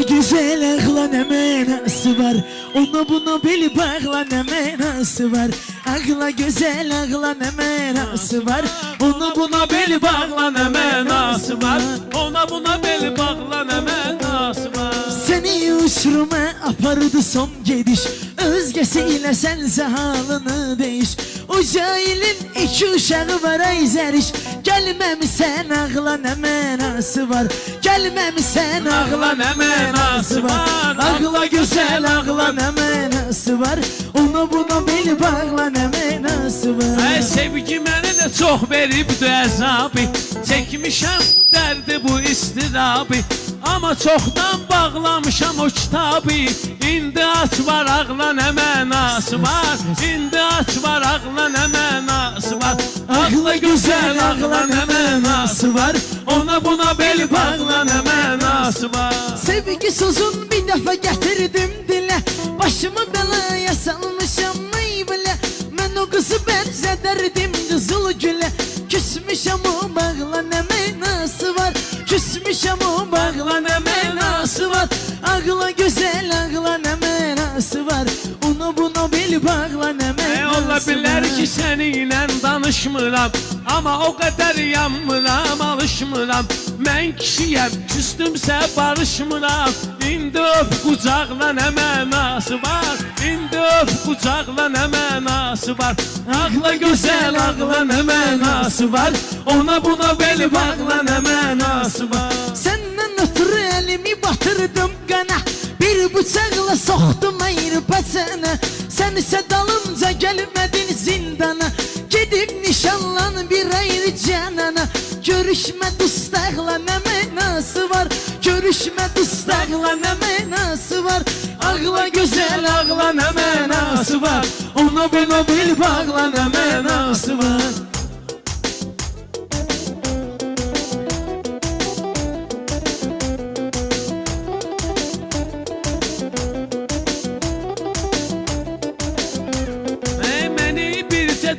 güzel ağla ne mənası var, ona buna beli bağla ne mənası var. Ağla güzel ağla ne mənası var, ona buna beli bağla ne mənası var. Ona buna beli bağla ne mənası var. Seni uçuruma apardı son gediş, özgesiyle sense halını değiş. O cahilin iki uşağı var ay zəriş, gelmemisən ağla ne mənası var. Gelmemisən ağla ne mənası var. Ağla güzel ağla ne mənası var, ona buna beli bağla ne mənası var. Ay sevgi mənə də çox veribdi əzabı, çəkmişəm dərdi bu istirabı. Ama çoxdan bağlamışam o kitabı, indi aç var ağla ne mənası var. İndi aç var ağla ne mənası var. Ağla güzel ağla ne mənası var, Ona buna beli bağla ne mənası var. sevgi sözün bir defa getirdim dile, başımı belaya salmışam ey bile. Ben o kızı benzederdim kızıl güle, küsmüşem o bağla ne mənası var. Küsmüşem o bağla ne mənası var. Ağla güzel ağla ne mənası var, ona buna beli bağla ne mənası Ola var. bilər ki səninlə danışmıram, ama o qədər yanmıram, alışmıram. Mən kişiyəm, küstümsə barışmıram. İndi öp qucaqla nə mənası var. İndi öp qucaqla nə mənası var. Ağla gözəl ağla nə mənası var. Ona buna beli bağla nə mənası var. Senden ötürü elimi batırdım qana, bir bıçakla soktum ayrı paçana. Sen ise dalınca gelmedin zindana, gidip nişanlan bir ayrı canana. Görüşme dustaqla ne mənası var. Görüşme dustaqla ne mənası var. Ağla güzel ağla ne mənası var. Ona buna bil bağla ne mənası var.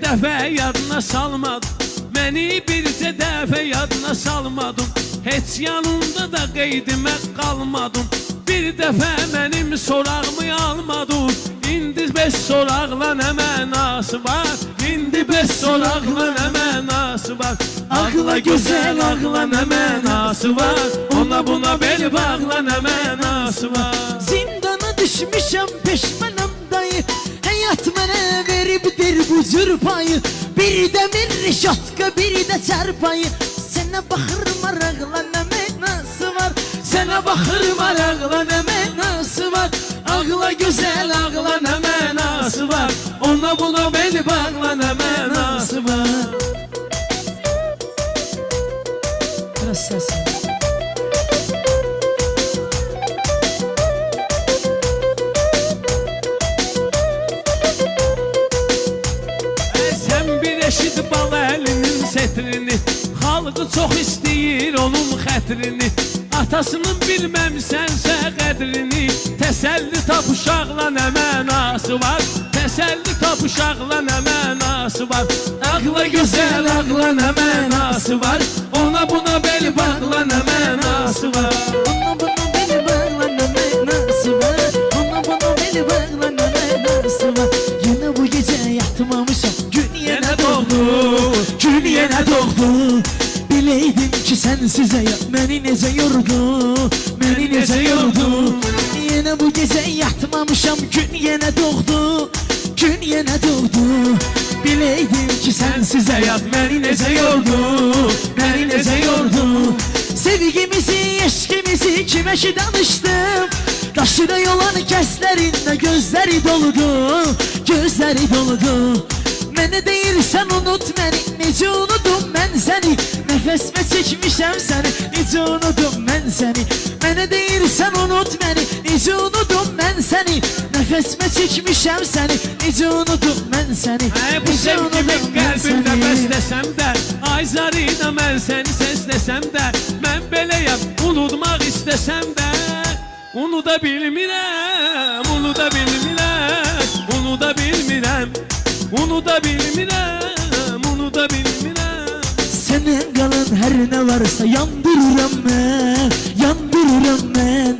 Dəfə yadına salmadım, məni bircə dəfə yadına salmadım. Heç yanında da qeydimə qalmadım, bir dəfə mənim sorağımı almadım. İndi beş soraqla nə mənası var. İndi beş soraqla nə mənası var. Ağla gözəl ağla nə mənası var. Ona buna beli bağla nə mənası var. Zindana düşmüşəm peşmanam dayı, hayat mənə veribdir bu cür payı. Bir demir rişatka bir de çarpayı. Sənə baxır maraqla nə mənası var. Sənə baxır maraqla nə mənası var. Ağla gözəl ağla nə mənası var. Ona buna beli bağla nə mənası var. Biraz səs. Eşit bal əlinin setrini, xalqı çox istəyir onun xətrini. Atasının bilməmsənsə qədrini, təsəlli tap uşaqla nə mənası var. Təsəlli tap uşaqla nə mənası var. Ağla gözəl ağla nə mənası var. Ona buna beli bağla nə mənası var. Ona buna beli bağla nə mənası var. Ona buna beli bağla nə mənası var. Yine bu gece yatmamışam, yenə doğdu, gün yenə doğdu. Bileydim ki sensiz hayat məni necə yordu, məni necə yordu. Yenə bu gecə yatmamışam, gün yenə doğdu, gün yenə doğdu. Bileydim ki sensiz hayat məni necə yordu, məni necə yordu. Sevgimizi, eşkimizi kime ki danışdım, taşıda yolan kəslərində gözləri doludu, gözləri doludu. Mənə deyirsən unut məni, necə unudum mən səni. Nəfəsmə çəkmişəm səni, necə unudum mən səni. Mənə deyirsən unut məni, necə unudum mən səni. Nəfəsmə çəkmişəm səni, necə unudum mən səni. Bu sevgimi qəlbimdə bəsləsəm də, ay zarina mən səni səsləsəm də, mən beləyəm unutmaq istəsəm də, unuda bilmirəm, unuda bilmirəm, unuda bilmirəm. Unuda bilmirəm, unuda bilmirəm. Səndən qalan hər nə varsa yandırıram mən, yandırıram mən.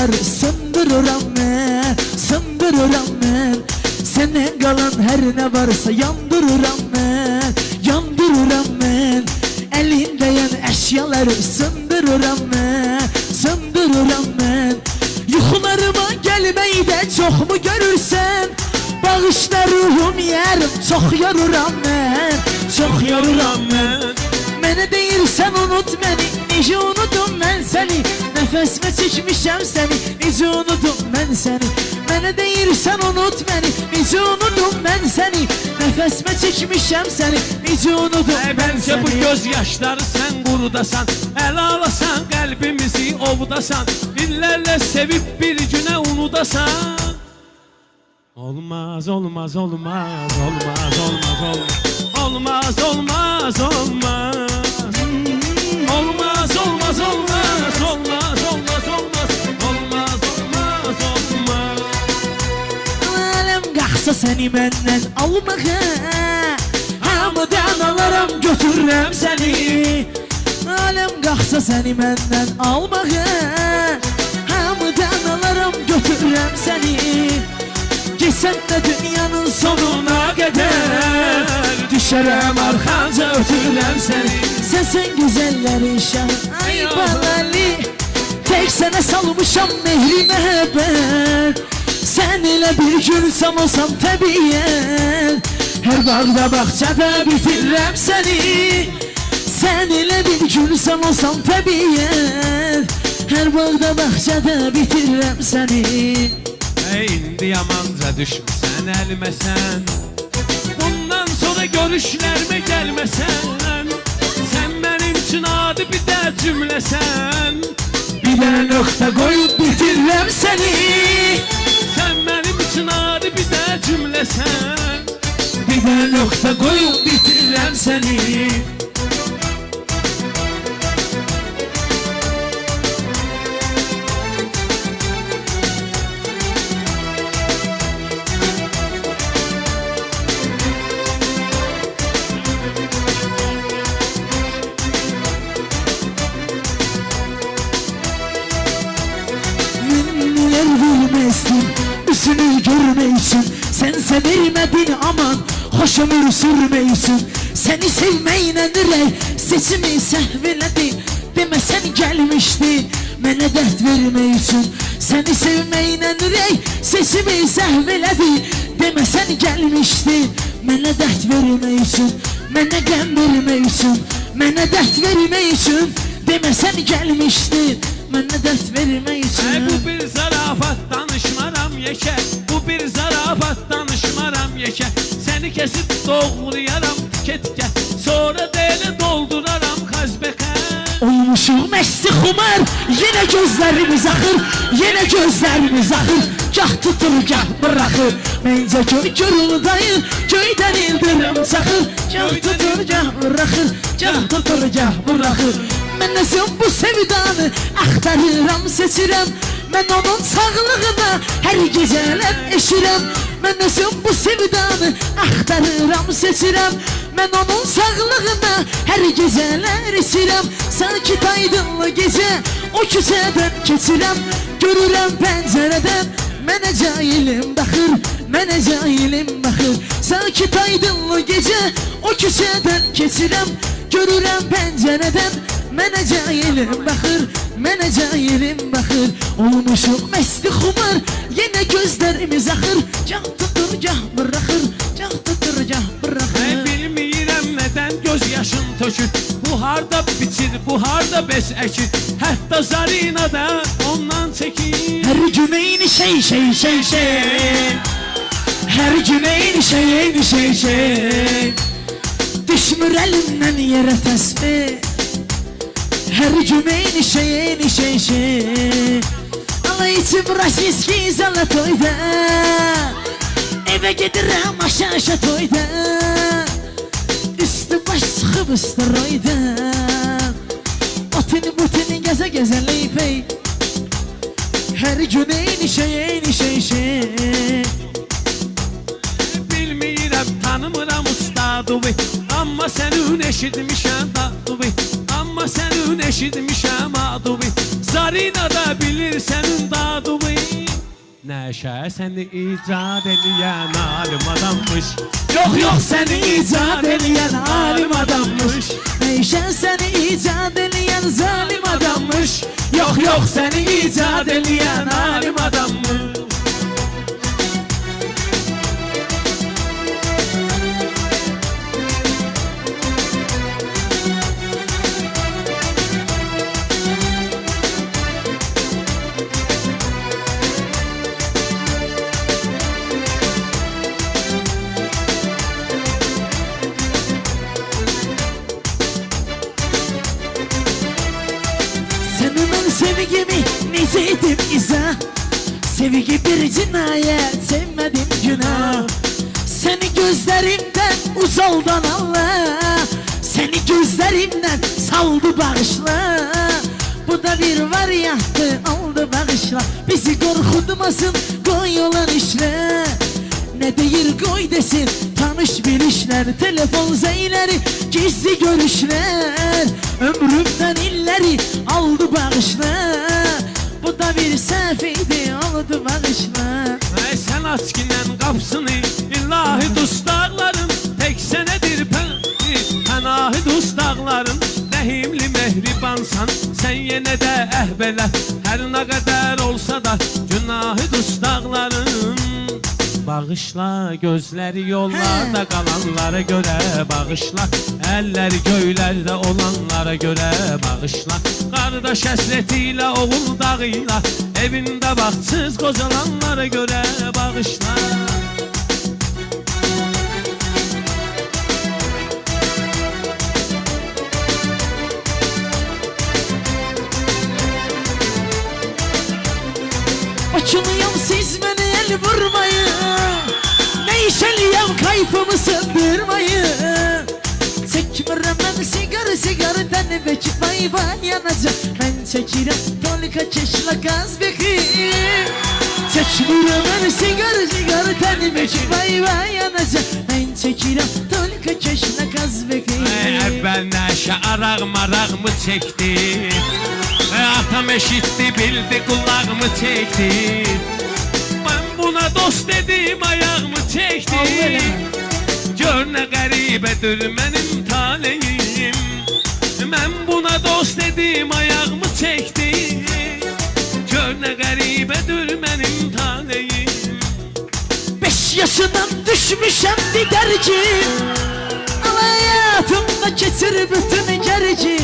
eşyaları sındırıram mən, sındırıram mən. Səndən qalan hər nə varsa yandırıram mən, yandırıram mən. Əlindəyən əşyaları sındırıram mən, sındırıram mən. Yuxularıma gəlməkdə çoxmu görürsən? Bağışla ruhum yarım, çox yoruram mən, çox yoruram mən. Mənə deyirsən unut məni, necə unutum mən səni? Nəfəsimə çəkmişəm səni, necə unutum mən səni? Mənə deyirsən unut məni, necə unutum mən səni? Nəfəsimə çəkmişəm səni, necə unutum mən Bəlkə səni? bu göz yaşları sən qurudasan, əl alasan, qəlbimizi ovdasan, illərlə sevib bir günə unudasan. Olmaz, olmaz, olmaz, olmaz, olmaz, olmaz. Olmaz, olmaz, olmaz. Olmaz, olmaz, olmaz, olmaz, olmaz, olmaz. Olmaz, olmaz, olmaz. Aləm qalxsa səni məndən almağa, hamıdan alaram götürürəm səni. Aləm qalxsa səni məndən almağa, hamıdan alaram götürürəm səni. Gitsən də dünyanın sonuna qədər, düşərəm arxanca ötürürəm səni. Səsən gözəllərin şahı, ay balali, tək sənə salmışam mehri məhəbbət. Sən elə bir gün sanılsam təbiyyət, hər bağda bağçada bitirirəm səni. Sən elə bir gün sanılsam təbiyyət, hər bağda bağçada bitirirəm səni. İndi yamanca düşməsən, əlməsən. Bundan sonra görüşlərmə gəlməsən. Sən mənim üçün adi bir də cümləsən. Bir dənə nöqtə qoyub bitirirəm səni. Sən mənim üçün adi bir də cümləsən. Bir dənə nöqtə qoyub bitirirəm səni. Üstünü görmək üçün sənsə vermədin aman, xoş ömür sürmək üçün. Səni sevməklə ürək seçimi səhv elədi, demə sən gəlmişdin mənə dərd vermək üçün. Səni sevməklə ürək seçimi səhv elədi, demə sən gəlmişdin mənə dərd vermək üçün. Mənə qəm vermək üçün, mənə dərd vermək üçün, demə sən gəlmişdin mənə dərd vermək üçün. Bu bir zarafat danışmaram yekə, bu bir zarafat danışmaram yekə. Səni kesib doğrayaram tikə tikə, sonra deylə dolduraram xəzbəkə. Olmuşuq məsti xumar, yenə gözlərimiz axır, yenə gözlərimiz axır. Gah tutur, gah bıraxır, məncə göy guruldayır, göydən ildırım çaxır. Gah tutur, gah bıraxır, gah tutur, gah bıraxır. Mən nəsən bu sevdanı axtarıram, seçirəm. Mən onun sağlığına hər gecələr eşirəm. Mən nəsən bu sevdanı axtarıram, seçirəm. Mən onun sağlığına hər gecələr eşirəm. Sanki aydınlı gecə o küçədən keçirəm. Görürəm pəncərədən mənə cahilim baxır, mənə cahilim baxır. Sanki aydınlı gecə o küçədən keçirəm. Görürəm pəncərədən mənə cahilim baxır, mənə cahilim baxır. Olmuşuq məsti xumar, yenə gözlərimiz axır. Gah tutur, gah bıraxır, gah tutur, gah bıraxır. Bilmirəm nədən göz yaşın tökür, bu harda biçir, bu harda bəs əkir. Hətta zarina da ondan çəkir. Hər gün eyni şey, şey, şey, şey. Hər gün eyni şey, eyni şey, şey. Düşmür əlimdən yerə təsbih. Hər gün eyni şey, eyni şey, şey. Allah içim rasiski zalatoyda, evə gedirəm aşağı toyda. Üstü baş çıxıb ıstıroyda, otini butini gəzə gəzə leypey. Hər gün eyni şey, eyni şey, şey. Bilmirəm, tanımıram ustadı, amma sənin eşitmişəm dadı. Amma sənin eşitmişəm adı. Zar marinada bilir sənin dadını. Nəşə səni icad eləyən alim adammış. Yok yok seni icat eleyen alim adammış. Neyşen seni icat eleyen zalim adammış. Yok yok seni icat eleyen alim adammış. Sevgimi niteydim izah. Sevgi bir cinayet, sevmedim günah. Seni gözlerimden uzaldan Allah. Seni gözlerimden saldı bağışla. Bu da bir varyattı aldı bağışla. Bizi korkutmasın koy olan işler. Ne değil koy desin tanış bilişler. Telefon zeyleri gizli görüşler. Ömrümden illeri aldı bağışla. Bu da bir sefiydi aldı bağışla. Sen askinen kapsını ilahi dustaqların. Tek senedir pənahi dustaqların. Rəhimli mehribansan sen yenə də əhbələ. Hər nə qədər olsa da günahı dustaqların. Bağışla gözleri yollarda qalanlara görə. Bağışla əlləri göylərdə olanlara görə. Bağışla qardaş həsrəti ilə oğul dağı ilə. Evində baxtsız qocalanlara görə. Bağışla. Açılıyım siz beni el vurmayın. Neşeliyim kayfımı söndürmeyin. Çekmirəm mən sigar tənbəki vay vay yanacaq. Mən çəkirəm tolika çeşlə qaz bekim. Çəkmirəm mən sigar tənbəki vay vay yanacaq. Mən çəkirəm tolika çeşlə qaz bekim. Əvvəl nəşə araq marağımı çəkdi. Atam eşitti bildi kulağımı çekti. Ben buna dost dedim ayağımı çekti. Gör ne qəribədir mənim taleyim. Ben buna dost dedim ayağımı çekti. Gör ne qəribədir mənim taleyim. 5 yaşından düşmüşəm didərcim. Hayatımda keçir bütün gerçi.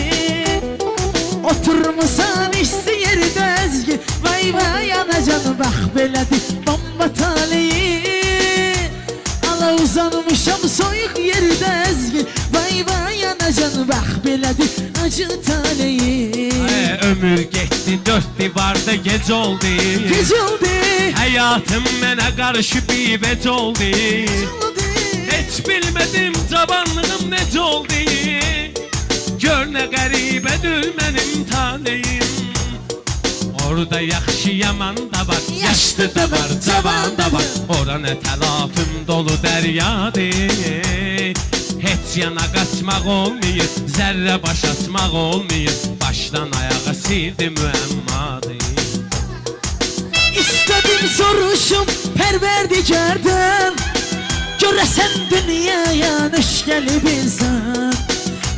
Oturmusan istəyirdi əzgi. Vay vay anacan bax belədir bomba taleyi. Ala uzanmışam soyuq yerdə əzgi. Vay vay anacan bax belədir acı taleyi. Ömür getdi dört divarda gec oldu. Gec oldu. Həyatım mənə qarşı bivec oldu. Heç bilmədim cavanlığım necə oldu. Gör nə qəribədir mənim taleyim. Orada yaxşı yaman da var, yaşlı da var, cavan da var. Ora nə təlatüm dolu dəryadır. Heç yana qaçmaq olmayır, zərrə baş atmaq olmayır. Başdan ayağa sildi müəmmadır. İstədim soruşum pərverdigardan. Görəsən dünyaya nış gəlib insan.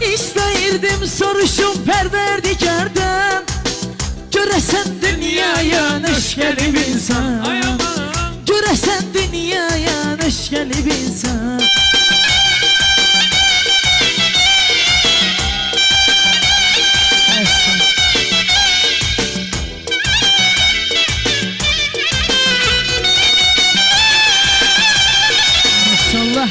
İstəyirdim soruşum pərverdigardan. Görəsən dünyaya nış gəlib insan. Görəsən dünyaya nış gəlib insan. Maşallah.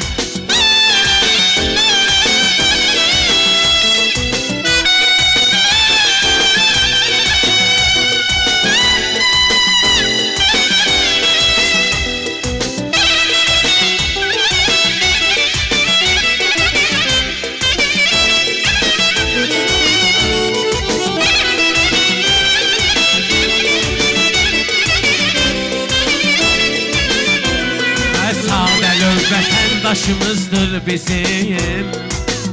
Vətəndaşımızdır bizim.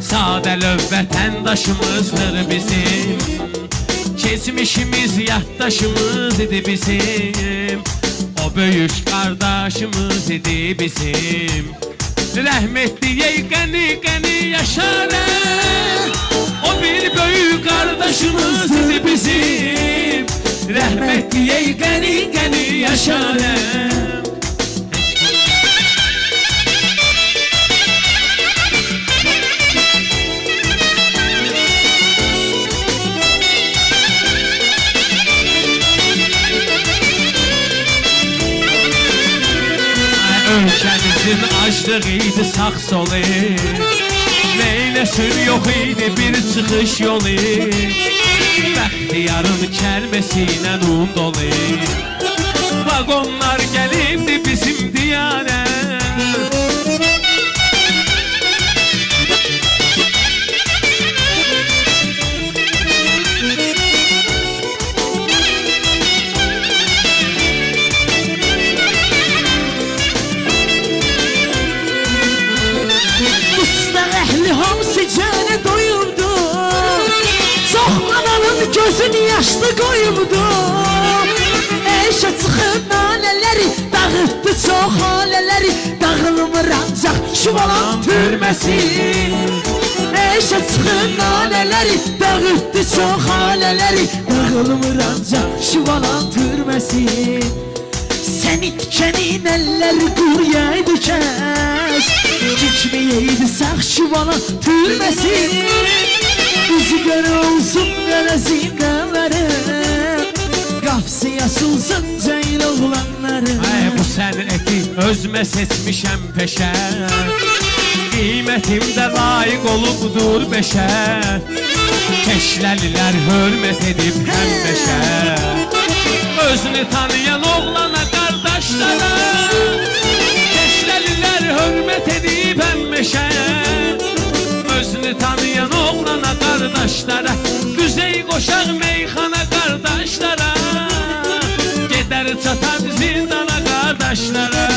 Sadəlöv vətəndaşımızdır bizim. Geçmişimiz yaddaşımız idi bizim. O büyük kardeşimiz idi bizim. Rahmetli qəni qəni yaşarım. O bir büyük kardeşimiz idi bizim. Rahmetli qəni qəni yaşarım. Ölkəmizin açlığıydı sağ solu. Neyləsin yox idi bir çıxış yolu. Bəxtiyarın kəlməsinə un dolu. Vagonlar gəlibdi bizim diyarə. Hamısı cənə doyurdu. Çox ananın gözünü yaşlı qoyurdu. Eşə çıxıb nalələri dağıtdı çox halələri. Dağılmır ancaq şuvalan türməsi. Eşə çıxıb nalələri dağıtdı çox halələri. Dağılmır ancaq şuvalan türməsi. Səni tikənin əlləri quruyaydı kəs. Dikməyəydi sağ şuvalan türməsi. Üzü qara olsun qara zindanları. Qapısı yaşılsın cəyil oğlanları. Bu sənəti özümə seçmişəm peşə. Qiymətimdə layiq olubdur beşə. Keşləlilər hörmət edib həmbəşə. Özünü tanıyan oğlana qardaşlara. Keşləlilər hörmət edib həmbəşə. Özünü tanıyan oğlana qardaşlara. Düzey qoşaq meyxana qardaşlara. Gedər çatar zindana qardaşlara.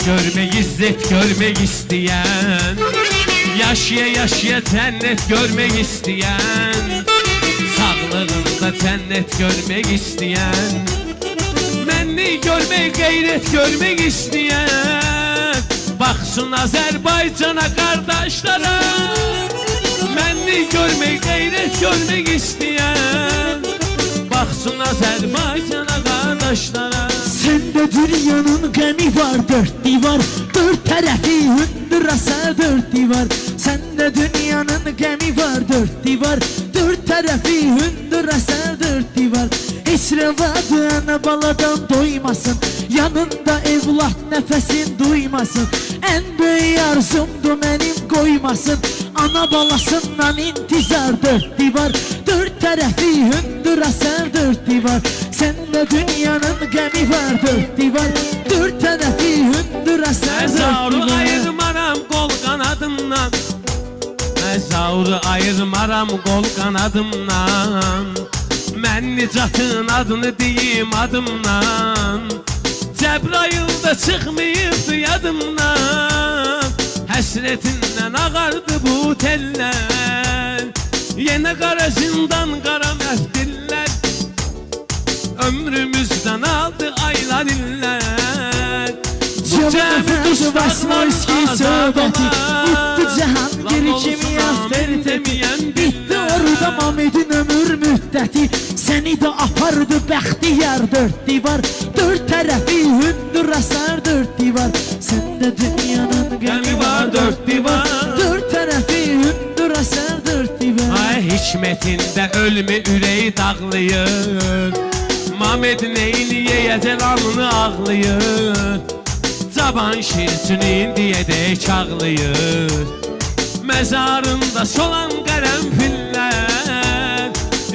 Görmek, izzet görmek isteyen, yaşaya yaşaya cennet görmek isteyen, sağlığında cennet görmek isteyen, menni görmek, gayret görmek isteyen, baksın Azerbaycan'a kardeşlara. Menni görmek, gayret görmek isteyen, baksın Azerbaycan'a kardeşlara. Sende dünyanın gemi var, dört divar. Dört tarafı hündürasa dört divar. Sende dünyanın gemi var, dört divar. Dört tarafı hündürasa dört divar. Hiç revadı ana baladan doymasın. Yanında evlat nefesin duymasın. En büyük arzumdu benim koymasın. Ana balasından intizar dört divar. Dört tarafı hündürasa dört divar. Sende dünyanın gemi var, dört divar. Dört tarafı hündürasa dört divar. Mezarı ayırmaram kol kanadımdan. Mezarı ayırmaram kol kanadımdan. Mən nicatın adını deyim adımdan. Cəbrail da çıxmayıbdı yadımdan. Həsretindən ağardı bu tellər. Yenə qara zindan, qara məftillər. Ömrümüzdən aldı aylar illər. Cəmi dustaqlar söhbəti. Bitti Cəhangir kimi aftertemi. Bitti orada Mamedin ömür müddəti. Səni də apardı bəxtiyar dört divar. Dört tərəfi hündür asar dört divar. Səndə dünyanın qəmi var dört divar. Dört tərəfi hündür asar dört divar. Ay hikmətində ölmü ürəyi dağlayır. Mamed neyliyəcək alnı ağlayır. Caban şirçün indiyə dək ağlayır. Məzarında solan qərənfillər.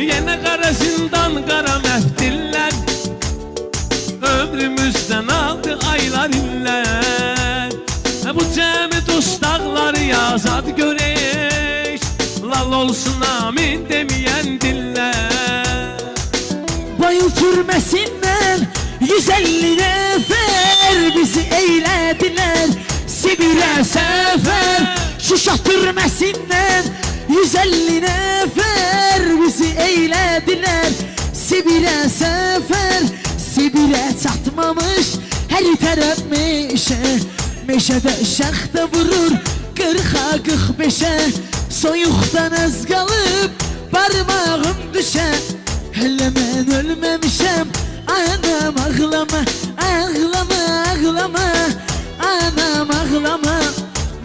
Yenə qara zindan, qara məftillər. Ömrümüzdən aldı aylar illər. Bu cəmi dustaqları yazad görək. olsun amin demeyen diller. Bayıl türmesinden 150 nefer bizi eylediler Sibir'e sefer. Şuşa türmesinden 150 nefer bizi eylediler Sibir'e sefer. Sibir'e çatmamış her taraf meşe, meşede şaxta vurur 40'a 45'e. Soyuqdan az qalıb parmağım düşə. Hələ mən ölməmişəm, anam ağlama, ağlama, ağlama, anam ağlama.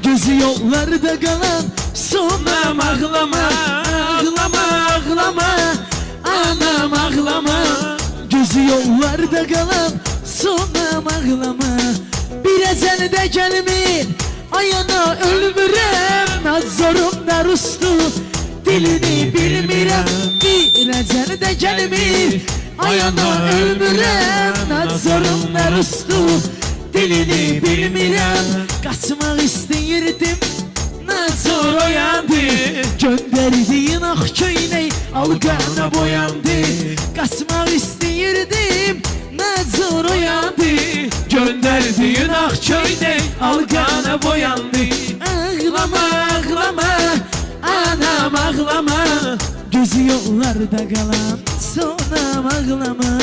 Gözü yollarda qalan sonam ağlama, ağlama, ağlama, anam ağlama. Gözü yollarda qalan sonam ağlama. Bir əcəldə gəlmir ayana ölmürəm, Nazorumda rustu dilini bilmirəm. Bir əcəldə gəlmir ayana ölmürəm, Nazorumda rustu dilini bilmirəm. Qaçmaq istəyirdim, Nazor oyandı, göndərdiyin ağ köynək alqana boyandı. Qaçmaq istəyirdim, Nazor oyandı, Gönderdiğin ah köydek algana boyandı. ağlama, ağlama, anam ağlama. Gözü yollarda qalan sonam ağlama.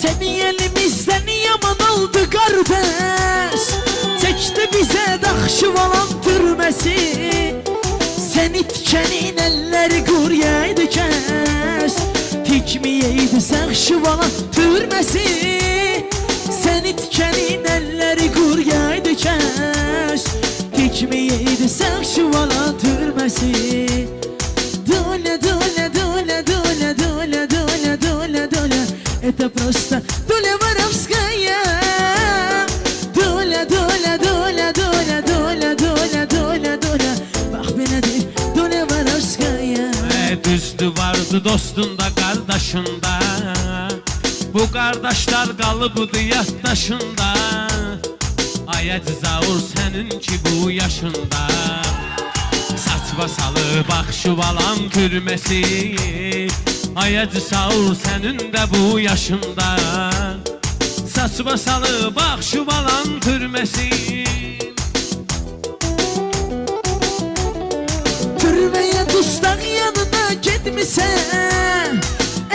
Seni elimizden yaman oldu kardeş, çekti bize Daxçıvalan türməsi. Sen itkenin elleri kuryaydı kəş, tikmiyeydi Daxçıvalan türməsi. Sen itkenin elleri kuryaydı kəş, tikmiyeydi Daxçıvalan türməsi. Doля, доля, доля, доля, доля, доля, доля, доля. Это просто доля воровская. Доля, доля, доля, доля, доля, доля, доля, доля. Bak belədir, doля воровская. Düzdü vardı dostunda kardeşinde, bu kardeşler kalıbıdı yaddaşında. Ayet zavur senin ki bu yaşında, saçma salı Daxçıvalan türməsi. Ayet savur senin de bu yaşında, saçma salı Daxçıvalan türməsi. Türmeye dustaq yanına getmisən,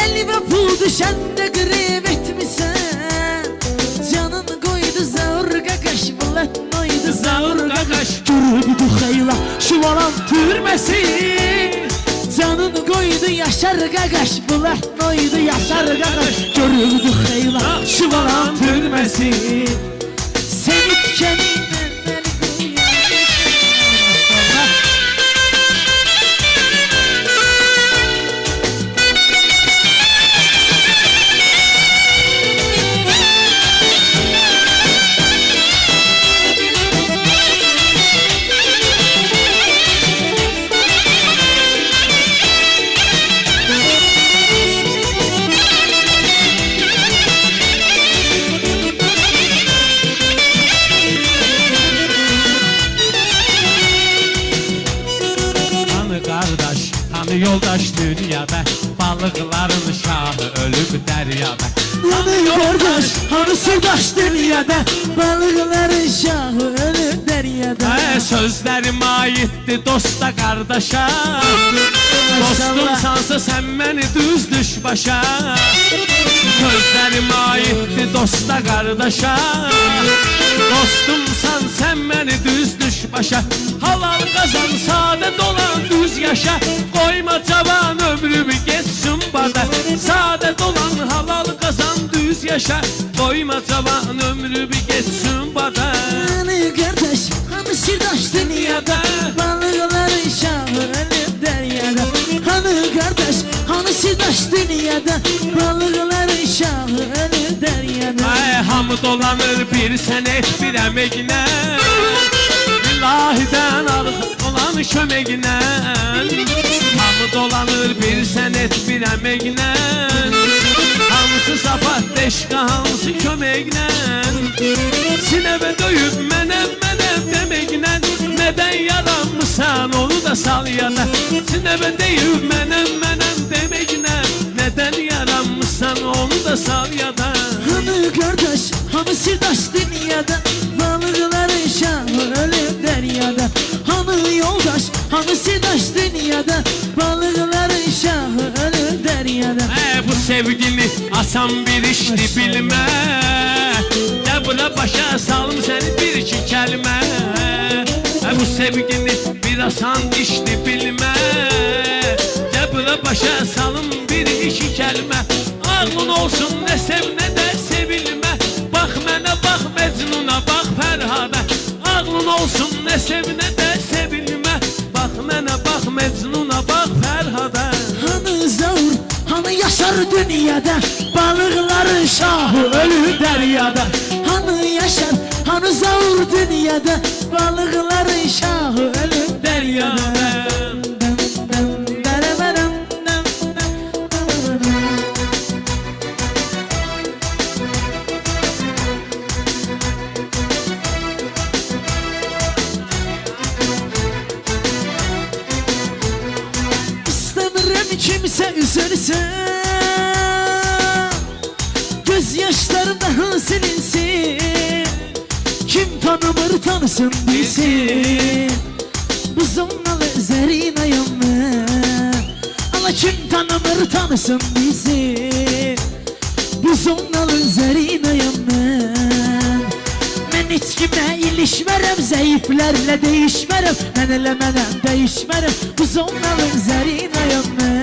eline pul düşəndə qrev etmisən. Canın qoydu zavur qaqaş, bulat noydu zavur qaqaş. Görübdü xeyla şuvalan türməsi. Canın qoydu yaşar qaqaş, bulat noydu yaşar qaqaş. Görübdü xeyla şuvalan türməsi. Sen itkenindən məni qoyur. Yoldaş dünyada, balıqların şahı ölüb dəryada. Yanı kardeş, hani sırdaş dünyada, balıqların şahı ölüb dəryada. Sözlərim aiddir dosta qardaşa, dostumsansa sən məni düz düş başa. Sözlərim aiddir dosta qardaşa, dostumsan sən məni düz düş başa. Halal qazan, sadə dolan, düz yaşa. Qoyma cavan ömrümü geçsin bada. Sadə dolan, halal qazan, düz yaşa. Qoyma cavan ömrümü geçsin bada. Hani kardeş, hani sırdaş dünyada, balıqların şahı ölüb dəryada. Hani kardeş, hani sırdaş dünyada, balıqların şahı ölüb dəryada. Hamı dolanır bir sənət bir əməklə, İlahidən arıq olan köməklə. Hamı dolanır bir sənət bir əməklə Hansı sapat deşqa hansı köməklə Sinəvə döyüb mənəm deməklə Nədən yaranmışsan onu da sal yada Sinəvə deyib mənəm deməklə Nədən yaranmışsan onu da sal yada Hanı kardeş, hanı sirdaş dünyada Balıkların şahı ölüm deryada Hanı yoldaş, hanı sirdaş dünyada Balıkların şahı ölüm deryada Bu sevgini asan bir işti bilmə Də buna başa salım səni bir iki kəlmə Bu sevgini bir asan işti bilmə Də buna başa salım bir iki kəlmə Ağlın olsun nə sev nə də sevilmə Bax mənə bax Mecnuna bax Fərhada Ağlın olsun nə sev nə də sevilmə Bax mənə bax Mecnuna bax Fərhada Hanı zavur, hanı yaşar dünyada Balıkların şahı ölü deryada Hanı yaşar, hanı zavur dünyada Balıkların şahı ölü deryada Kimse üzülsün Gözyaşlarım daha silinsin Kim tanımır tanısın bilsin Bu zonnalı zerinayım ben Ama kim tanımır tanısın bilsin Bu zonnalı zerinayım ben Ben içkime ilişmerem Zayıflerle değişmerem Ben elemeden değişmerem Bu zonnalı zerinayım ben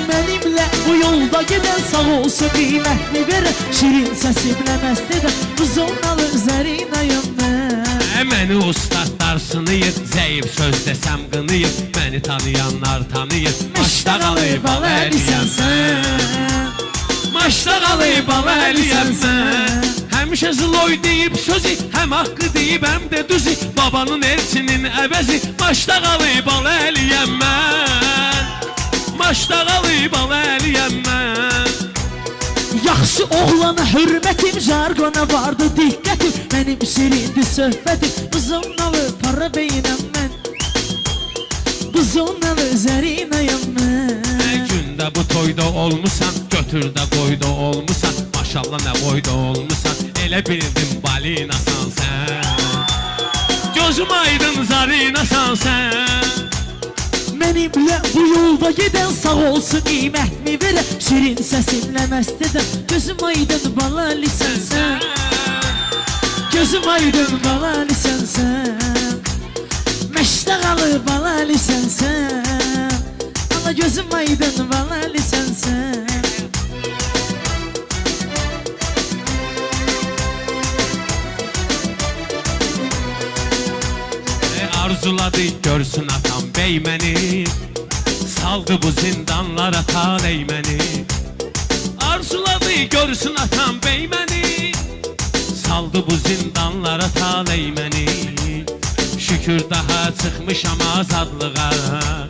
Benimle bu yolda giden sağ olsun kıymetli bir Şirin sesimle mest eden bu zonalı zerinayım ben Məni ustadlar sınıyır, zəif söz desəm qınıyır Məni tanıyanlar tanıyır, maçda qalıb al əliyəm sən Maçda qalıb al əliyəm sən Həmişə zloy deyib sözü, həm haqqı deyib həm də düzü Babanın elçinin əvəzi, maçda qalıb al əliyəm mən Maçda qalıb al əliyəm mən Yaxşı oğlana hürmətim, jargona vardı diqqətim Mənim şirindi söhbətim, bu zonalı para beynəm mən Bu zonalı zərinayım mən Gündə bu toyda olmusan, götür də qoyda olmusan Maşallah nə boyda olmusan, elə bildim balinasan sən Gözüm aydın zarinasan sən Benimle bu yolda giden sağ olsun nimet mi vere Şirin sesimle mest eden Gözüm aydın balali sensen Gözüm aydın balali sensen Meştagalı balali sensen Ama gözüm aydın balali sensen Arzuladı görsün atam bey məni Saldı bu zindanlara taley məni Arzuladı görsün atam bey məni Saldı bu zindanlara taley məni Şükür daha çıxmışam azadlığa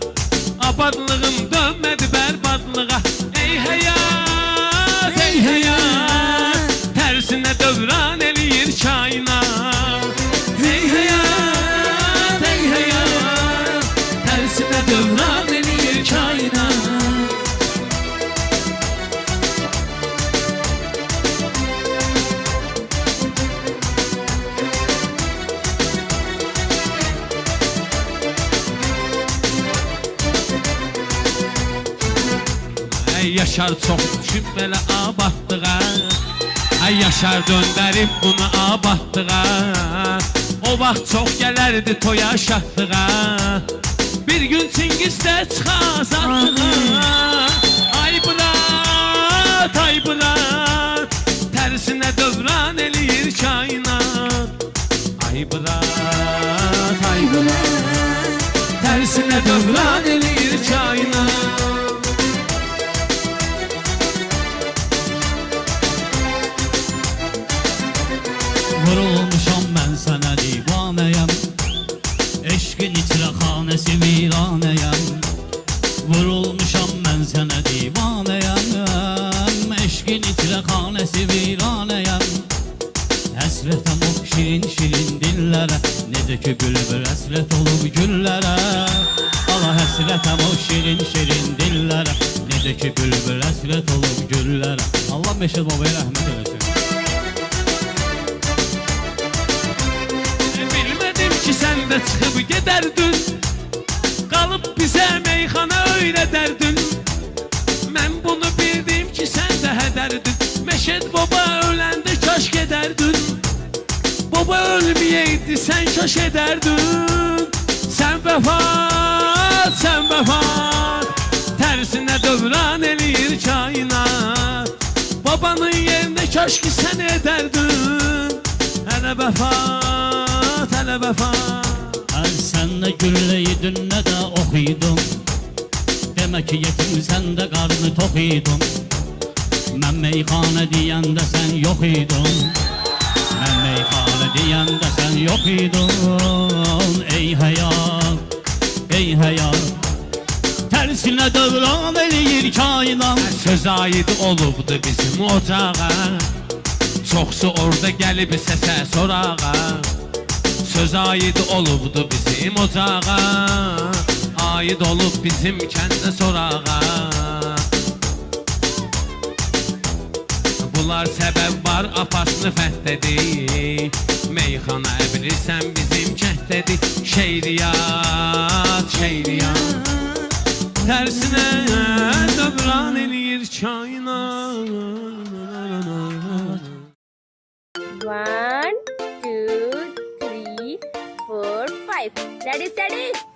Abadlığım dönmədi bərbadlığa Ey həyat, ey həyat Tərsinə dövran eləyir kainat Ey həyat, ey həyat Tərsinə dövran eləyir kainat Ey yaşar çox düşüb belə abadlığa Ey yaşar döndərib bunu abadlığa O vaxt çox gələrdi toya şadlığa Bir gün Çingizdə çıxazadlığa Ay bırat, ay bırat Tərsinə dövran eləyir kainat Ay bırat, ay bırat Tərsinə dövran eləyir kainat Vurulmuşam mən sənə divanəyəm Eşqin içrəxanəsi viranəyəm Eşkin içrə xanəsi viranəyəm Həsrətəm o şirin dillərə Necə ki bülbül həsrət olub güllərə Ala həsrətəm o şirin dillərə Necə ki bülbül həsrət olub güllərə Allah Məşəd babaya rəhmət eləsin Bilmədim ki sən də çıxıb gedərdin Qalıb bizə meyxana öyrədərdin Mən bunu bildim ki sən də hədərdin Məşəd baba öləndə kaş gedərdin Baba ölməyəydi sən kaş edərdin Sən vəfat Tərsinə dövran eləyir kainat Babanın yerində kaş ki sən edərdin Hələ vəfat Hər sən nə gülləydin nə də oxuydun Demək ki yetim sən də qarnı tox idin Mən meyxanə deyəndə sən yox idin Mən meyxanə deyəndə sən yox idin Ey həyat Tərsinə dövran eləyir kainat Söz aid olubdu bizim ocağa Çoxsu orada gəlib səsə sorağa Söz aid olubdu bizim ocağa Aid olub bizim kəndə sorağa Bunlar səbəb var apasını fəhdədir Meyxana bilirsən bizim kəndədir Şeyriyat Tərsinə dövran eləyir kainat 1, 2, 3, 4, 5. Ready, steady.